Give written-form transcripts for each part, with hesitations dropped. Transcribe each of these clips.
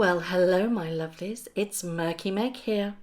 Well, hello my lovelies, it's Murky Meg here.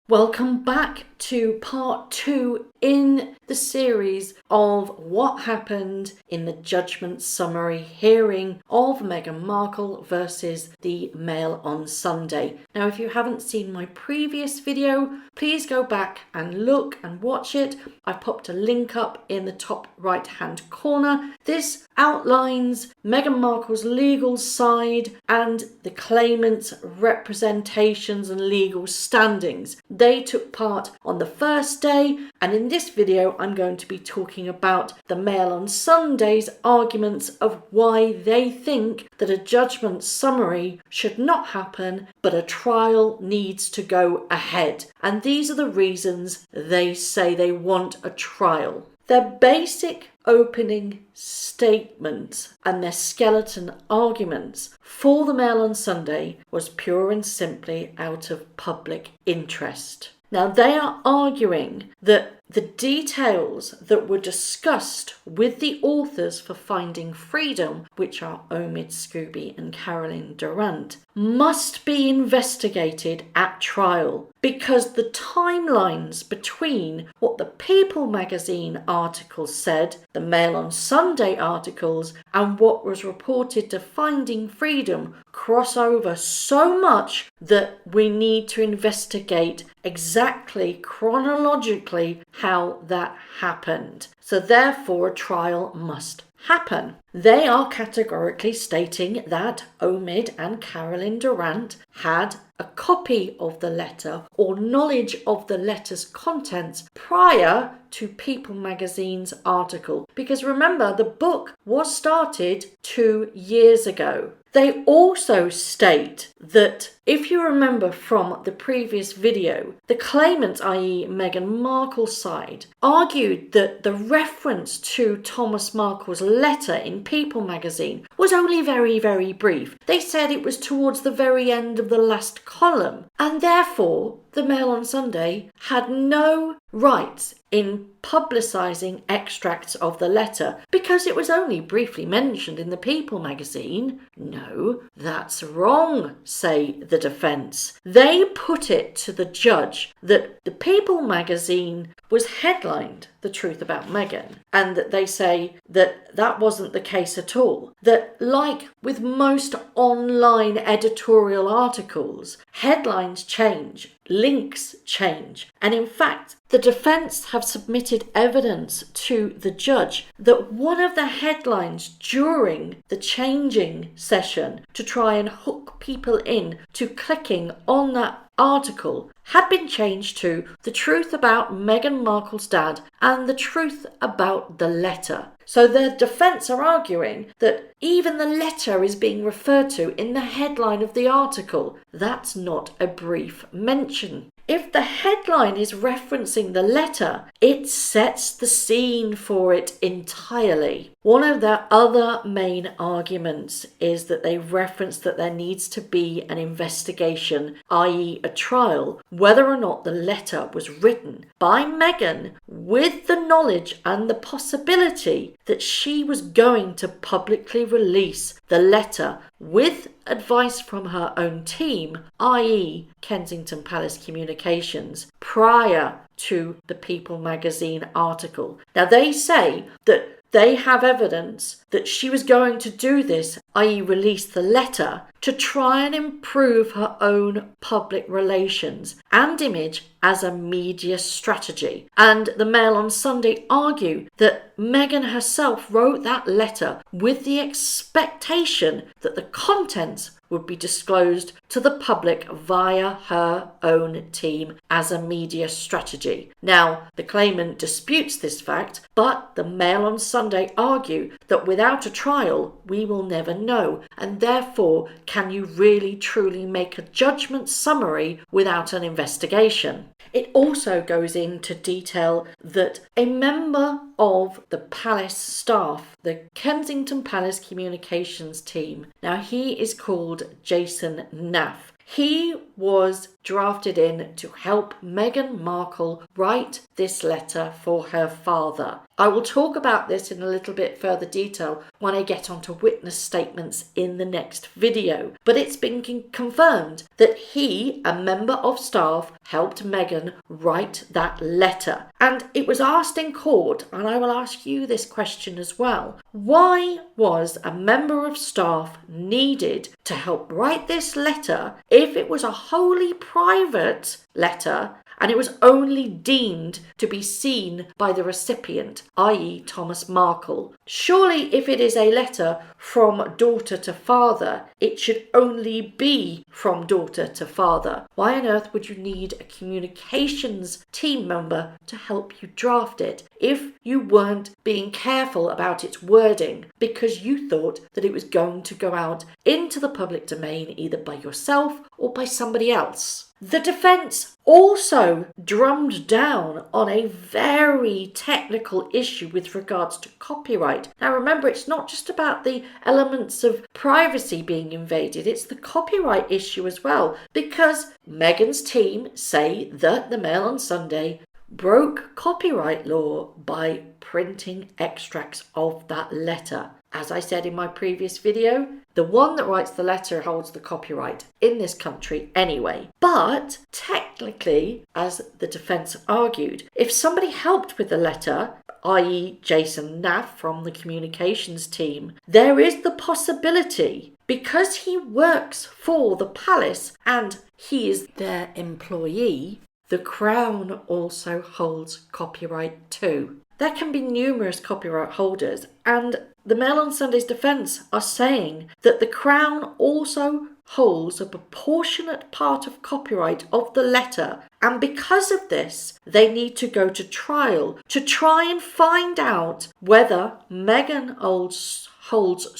Welcome back to part 2 in the series of what happened in the judgment summary hearing of Meghan Markle versus the Mail on Sunday. Now, if you haven't seen my previous video, please go back and look and watch it. I've popped a link up in the top right hand corner. This outlines Meghan Markle's legal side and the claimant's representations and legal standings. They took part on the first day, and in this video I'm going to be talking about the Mail on Sunday's arguments of why they think that a judgment summary should not happen but a trial needs to go ahead. And these are the reasons they say they want a trial. Their basic opening statements and their skeleton arguments for the Mail on Sunday was pure and simply out of public interest. Now, they are arguing that the details that were discussed with the authors for Finding Freedom, which are Omid Scooby and Caroline Durant, must be investigated at trial because the timelines between what the People magazine article said, the Mail on Sunday articles, and what was reported to Finding Freedom cross over so much that we need to investigate exactly chronologically how that happened. So therefore a trial must happen. They are categorically stating that Omid and Caroline Durant had a copy of the letter or knowledge of the letter's contents prior to People magazine's article. Because remember, the book was started 2 years ago. They also state that, if you remember from the previous video, the claimant, i.e. Meghan Markle's side, argued that the reference to Thomas Markle's letter in People magazine was only very, very brief. They said it was towards the very end of the last column, and therefore the Mail on Sunday had no rights in publicising extracts of the letter because it was only briefly mentioned in the People magazine. No, that's wrong, say the defence. They put it to the judge that the People magazine was headlined The Truth About Meghan, and that they say that that wasn't the case at all. That, like with most online editorial articles, headlines change, links change, and in fact the defence have submitted evidence to the judge that one of the headlines during the changing session to try and hook people in to clicking on that article had been changed to The Truth About Meghan Markle's Dad and The Truth About the Letter. So their defence are arguing that even the letter is being referred to in the headline of the article. That's not a brief mention. If the headline is referencing the letter, it sets the scene for it entirely. One of their other main arguments is that they reference that there needs to be an investigation, i.e. a trial, whether or not the letter was written by Meghan with the knowledge and the possibility that she was going to publicly release the letter with advice from her own team, i.e. Kensington Palace Communications, prior to the People magazine article. Now, they say that they have evidence that she was going to do this, i.e. release the letter, to try and improve her own public relations and image as a media strategy. And the Mail on Sunday argue that Meghan herself wrote that letter with the expectation that the contents would be disclosed to the public via her own team as a media strategy. Now, the claimant disputes this fact, but the Mail on Sunday argue that without a trial, we will never know, and therefore, can you really truly make a judgment summary without an investigation? It also goes into detail that a member of the palace staff, the Kensington Palace Communications team, now he is called Jason Naff. He was drafted in to help Meghan Markle write this letter for her father. I will talk about this in a little bit further detail when I get onto witness statements in the next video, but it's been confirmed that he, a member of staff, helped Meghan write that letter. And it was asked in court, and I will ask you this question as well. Why was a member of staff needed to help write this letter if it was a wholly private letter and it was only deemed to be seen by the recipient, i.e. Thomas Markle? Surely if it is a letter from daughter to father, it should only be from daughter to father. Why on earth would you need a communications team member to help you draft it if you weren't being careful about its wording because you thought that it was going to go out into the public domain either by yourself or by somebody else? The defence also drummed down on a very technical issue with regards to copyright. Now remember, it's not just about the elements of privacy being invaded, it's the copyright issue as well, because Meghan's team say that the Mail on Sunday broke copyright law by printing extracts of that letter. As I said in my previous video, the one that writes the letter holds the copyright in this country anyway. But technically, as the defence argued, if somebody helped with the letter, i.e. Jason Naff from the communications team, there is the possibility, because he works for the palace and he is their employee, the Crown also holds copyright too. There can be numerous copyright holders, and the Mail on Sunday's defence are saying that the Crown also holds a proportionate part of copyright of the letter, and because of this they need to go to trial to try and find out whether Meghan holds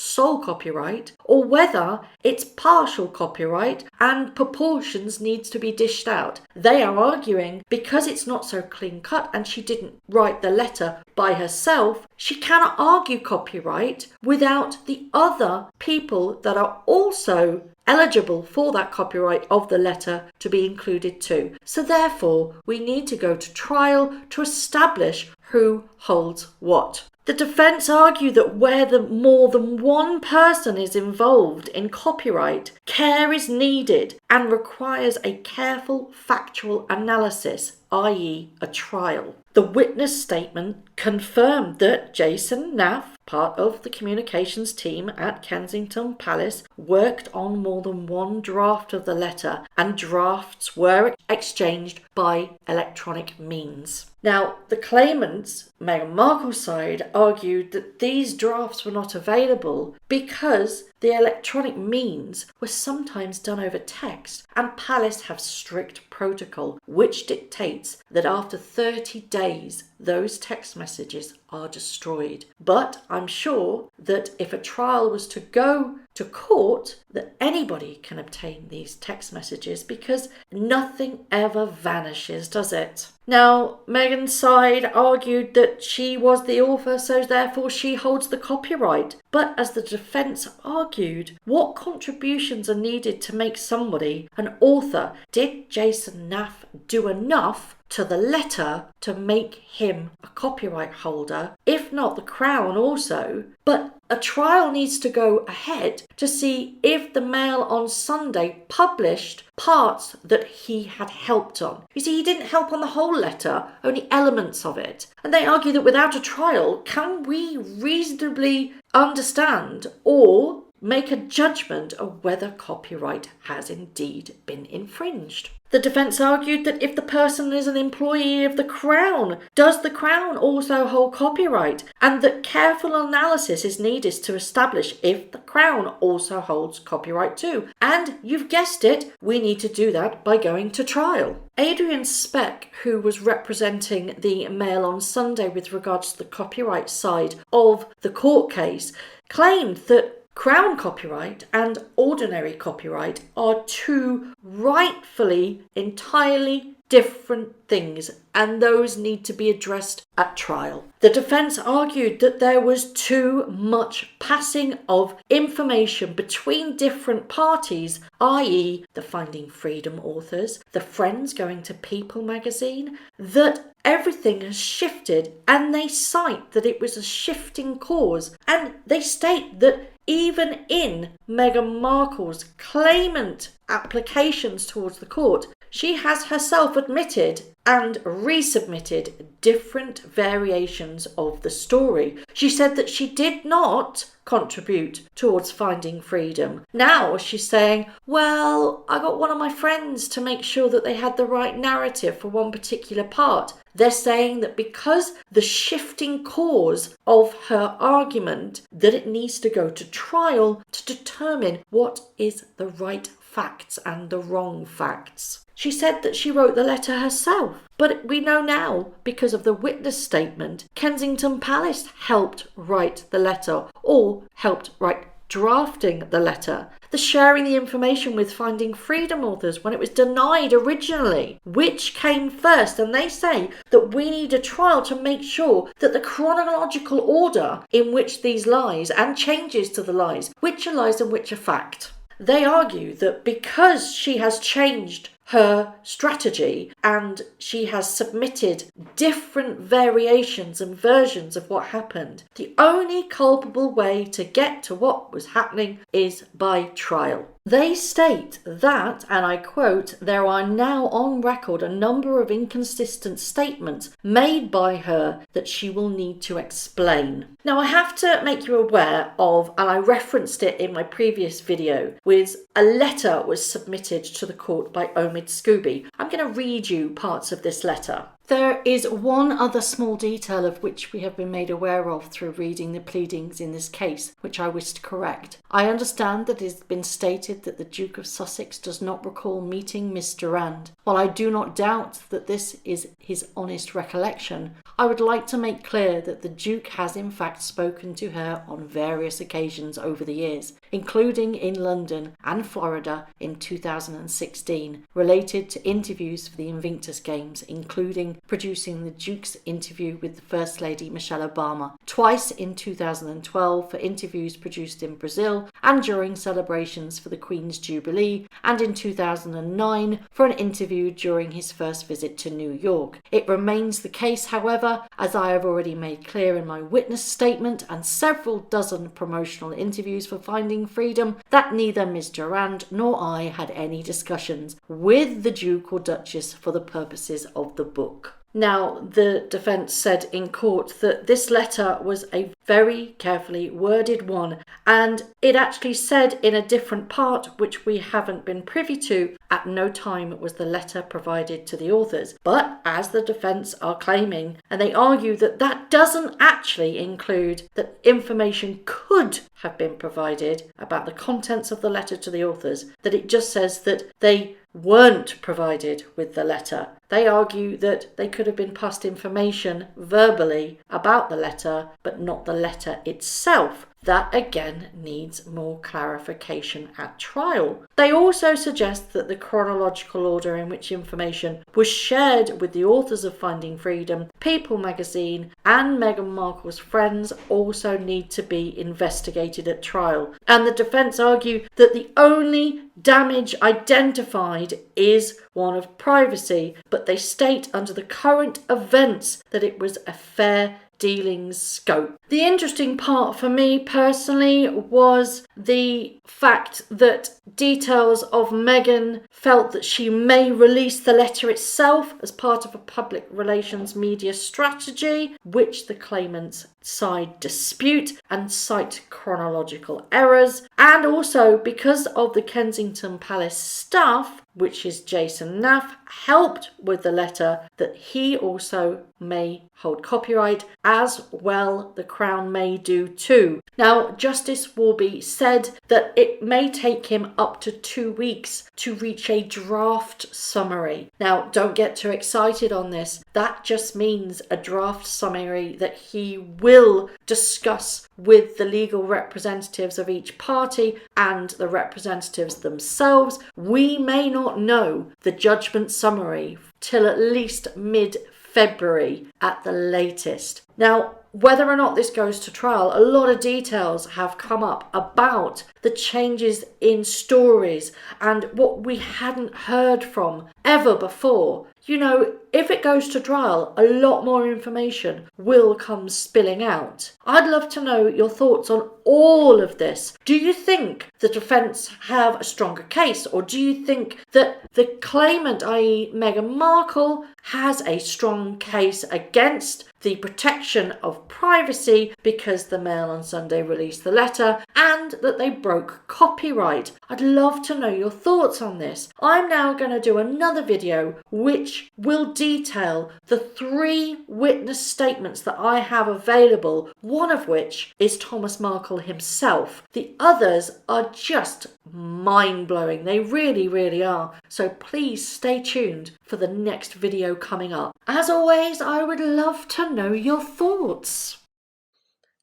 sole copyright or whether it's partial copyright and proportions needs to be dished out. They are arguing because it's not so clean cut and she didn't write the letter by herself, she cannot argue copyright without the other people that are also eligible for that copyright of the letter to be included too. So therefore, we need to go to trial to establish who holds what. The defence argue that where more than one person is involved in copyright, care is needed and requires a careful factual analysis, i.e. a trial. The witness statement confirmed that Jason Naff, part of the communications team at Kensington Palace, worked on more than one draft of the letter, and drafts were exchanged by electronic means. Now, the claimants, Meghan Markle's side, argued that these drafts were not available because the electronic means were sometimes done over text, and Palace have strict protocol which dictates that after 30 days those text messages are destroyed. But I'm sure that if a trial was to go to court, that anybody can obtain these text messages because nothing ever vanishes, does it? Now, Meghan's side argued that she was the author, so therefore she holds the copyright. But as the defence argued, what contributions are needed to make somebody an author? Did Jason Naff do enough to the letter to make him a copyright holder? If not, the Crown also. But a trial needs to go ahead to see if the Mail on Sunday published parts that he had helped on. You see, he didn't help on the whole letter, only elements of it. And they argue that without a trial, can we reasonably understand or make a judgment of whether copyright has indeed been infringed? The defence argued that if the person is an employee of the Crown, does the Crown also hold copyright? And that careful analysis is needed to establish if the Crown also holds copyright too. And you've guessed it, we need to do that by going to trial. Adrian Speck, who was representing the Mail on Sunday with regards to the copyright side of the court case, claimed that Crown copyright and ordinary copyright are two rightfully entirely different things, and those need to be addressed at trial. The defence argued that there was too much passing of information between different parties, i.e. the Finding Freedom authors, the friends going to People magazine, that everything has shifted, and they cite that it was a shifting cause, and they state that even in Meghan Markle's claimant applications towards the court, she has herself admitted and resubmitted different variations of the story. She said that she did not contribute towards Finding Freedom. Now she's saying, well, I got one of my friends to make sure that they had the right narrative for one particular part. They're saying that because the shifting cause of her argument, that it needs to go to trial to determine what is the right facts and the wrong facts. She said that she wrote the letter herself, but we know now, because of the witness statement, Kensington Palace helped write the letter, or helped write drafting the letter. The sharing the information with Finding Freedom authors when it was denied originally. Which came first? And they say that we need a trial to make sure that the chronological order in which these lies and changes to the lies, which are lies and which are fact. They argue that because she has changed her strategy and she has submitted different variations and versions of what happened, the only culpable way to get to what was happening is by trial. They state that, and I quote, there are now on record a number of inconsistent statements made by her that she will need to explain. Now I have to make you aware of, and I referenced it in my previous video, was a letter was submitted to the court by Omid Scooby. I'm going to read you parts of this letter. There is one other small detail of which we have been made aware of through reading the pleadings in this case, which I wish to correct. I understand that it has been stated that the Duke of Sussex does not recall meeting Miss Durand. While I do not doubt that this is his honest recollection, I would like to make clear that the Duke has in fact spoken to her on various occasions over the years, including in London and Florida in 2016, related to interviews for the Invictus Games, including producing the Duke's interview with the First Lady Michelle Obama, twice in 2012 for interviews produced in Brazil and during celebrations for the Queen's Jubilee, and in 2009 for an interview during his first visit to New York. It remains the case, however, as I have already made clear in my witness statement and several dozen promotional interviews for Finding Freedom, that neither Miss Durand nor I had any discussions with the Duke or Duchess for the purposes of the book. Now, the defence said in court that this letter was a very carefully worded one, and it actually said in a different part, which we haven't been privy to, at no time was the letter provided to the authors. But as the defence are claiming, and they argue that that doesn't actually include that information could have been provided about the contents of the letter to the authors, that it just says that they weren't provided with the letter. They argue that they could have been passed information verbally about the letter, but not the letter itself. That again needs more clarification at trial. They also suggest that the chronological order in which information was shared with the authors of Finding Freedom, People magazine, and Meghan Markle's friends also need to be investigated at trial. And the defence argue that the only damage identified is one of privacy, but they state under the current events that it was a fair dealings scope. The interesting part for me personally was the fact that details of Meghan felt that she may release the letter itself as part of a public relations media strategy, which the claimants side dispute and cite chronological errors, and also because of the Kensington Palace staff, which is Jason Naff, helped with the letter, that he also may hold copyright, as well the Crown may do too. Now, Justice Warby said that it may take him up to 2 weeks to reach a draft summary. Now, don't get too excited on this. That just means a draft summary that he will discuss with the legal representatives of each party and the representatives themselves. We may not not know the judgment summary till at least mid-February at the latest. Now, whether or not this goes to trial, a lot of details have come up about the changes in stories and what we hadn't heard from ever before. You know, if it goes to trial, a lot more information will come spilling out. I'd love to know your thoughts on all of this. Do you think the defence have a stronger case, or do you think that the claimant, i.e. Meghan Markle, has a strong case against the protection of privacy because the Mail on Sunday released the letter and that they broke copyright? I'd love to know your thoughts on this. I'm now going to do another video which will detail the 3 witness statements that I have available, one of which is Thomas Markle himself. The others are just mind-blowing. They really, really are. So please stay tuned for the next video coming up. As always, I would love to know your thoughts.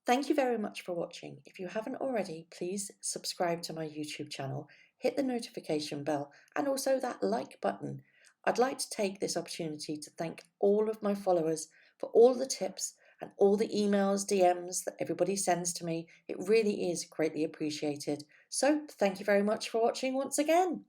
Thank you very much for watching. If you haven't already, please subscribe to my YouTube channel, hit the notification bell and also that like button. I'd like to take this opportunity to thank all of my followers for all the tips and all the emails, DMs that everybody sends to me. It really is greatly appreciated. So thank you very much for watching once again.